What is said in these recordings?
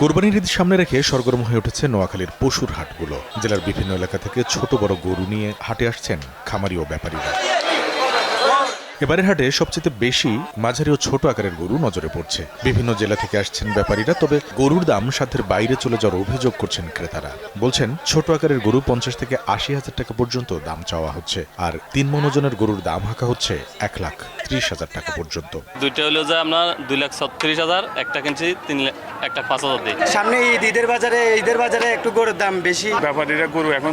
কোরবানির ঈদ সামনে রেখে সরগরম হয়ে উঠেছে নোয়াখালীর পশুর হাটগুলো। জেলার বিভিন্ন এলাকা থেকে ছোট বড় গরু নিয়ে হাটে আসছেন খামারি ও ব্যাপারীরা। এবারের হাটে সবচেয়ে বেশি মাঝারি ও ছোট আকারের গরু নজরে পড়ছে। বিভিন্ন জেলা থেকে আসছেন ব্যাপারীরা, তবে গরুর দাম সাধ্যের বাইরে চলে যাওয়ার অভিযোগ করছেন ক্রেতারা। বলছেন ছোট আকারের গরু ৫০ থেকে ৮০,০০০ টাকা পর্যন্ত দাম চাওয়া হচ্ছে, আর ৩ মণ ওজনের গরুর দাম হাঁকা হচ্ছে ১,৩০,০০০ টাকা পর্যন্ত। দুইটা হলো যে আমরা ২,৩৬,০০০, একটা কিনছি 1,৫০০০ দিই। সামনে ঈদের বাজারে একটু গরুর দাম বেশি। ব্যাপারীরা গরু এখন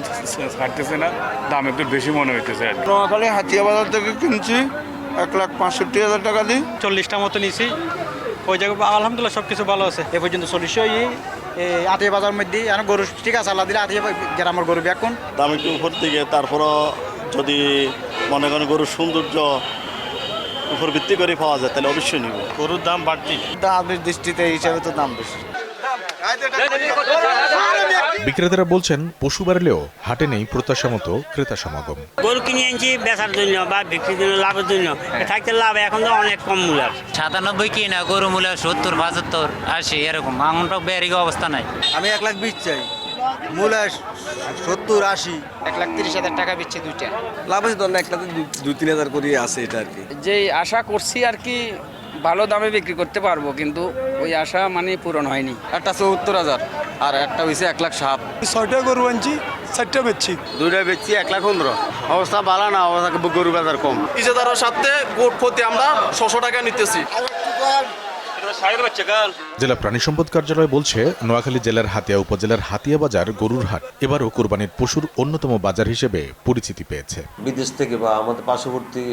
ছাড়তেছে না, দাম একটু বেশি মনে হইতেছে। নোয়াখালী হাতিয়া বাজার থেকে কিনছি ১,৬৫,০০০ টাকা দিই। ৪০টা মতো নিছি। ওই জায়গায় আলহামদুলিল্লাহ সব কিছু ভালো আছে। এ পর্যন্ত ৪০ আতিয়া বাজার মধ্যে গরু ঠিক আছে, আল্লাহ দিলে আতিয়া গ্রামের গরু এখন দাম একটু উপর দিকে। তারপরও যদি মনে করেন গরুর সৌন্দর্য উপর ভিত্তি করে পাওয়া যায় তাহলে অবশ্যই নিব। গরুর দাম বাড়তি, দামের দৃষ্টিতে হিসাবে তো দাম বেশি। বিক্রেতারা বলছেন পশু বাড়লেও হাটে নেই প্রত্যাশা মতো ক্রেতা সমাগম। গরু কিনে আনছি বেচার জন্য বা বিক্রির জন্য, লাভের জন্য। থাকতে লাভ এখন তো অনেক কম মূল্য। ৯৭ কিনা গরু মূল্য ৭০, ৭৫, ৮০ এরকম। এমনটা বেরিয়ে অবস্থা নাই। আমি ১,২০,০০০ চাই, মূল্য ৭০, ৮০। ১,৩০,০০০ টাকা বেচছে দুইটা। লাভ আছে তো ১,০০০-২,৩০০০ করে আছে এটা আর কি। যে আশা করছি আর কি ভালো দামে বিক্রি করতে পারবো, কিন্তু ওই আশা মানে পূরণ হয়নি। একটা ৭০,০০০ আর একটা হয়েছে ১,৬০,০০০। ৬টা গরু আনছি, ৪টা বেচছি। দুইটা বেচছি ১,১৫,০০০। অবস্থা ভালো না, অবস্থা গরু বাজার কম। ইজাদারের সাথে গোট প্রতি আমরা ৬০০ টাকা নিতেছি। জেলা প্রাণী সম্পদ কার্যালয় বলছে, নোয়াখালী জেলার হাতিয়া উপজেলার হাতিয়া বাজার গরুর হাট এবারও কোরবানির পশুর অন্যতম বাজার হিসেবে পরিচিতি পেয়েছে। বিদেশ থেকে বা আমাদের পার্শ্ববর্তী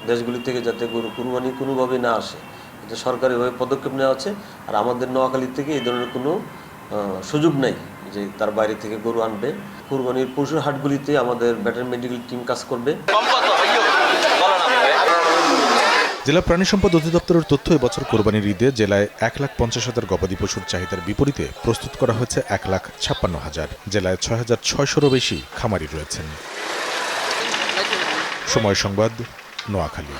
দেশগুলি থেকে যাতে গরু কুরবানি কোনোভাবে না আসে, এটা সরকারিভাবে পদক্ষেপ নেওয়া হচ্ছে। আর আমাদের নোয়াখালী থেকে এই ধরনের কোনো সুযোগ নেই যে তার বাইরে থেকে গরু আনবে। কুরবানির পশুর হাটগুলিতে আমাদের ভেটেরিনারি মেডিকেল টিম কাজ করবে। জেলা প্রাণী সম্পদ অধিদপ্তরের তথ্য, এবছর কোরবানির ঈদে জেলায় ১,৫০,০০০ গবাদি পশুর চাহিদার বিপরীতে প্রস্তুত করা হয়েছে ১,৫৬,০০০। জেলায় ৬,৬০০রও বেশি খামারি রয়েছেন। সময় সংবাদ, নোয়াখালী।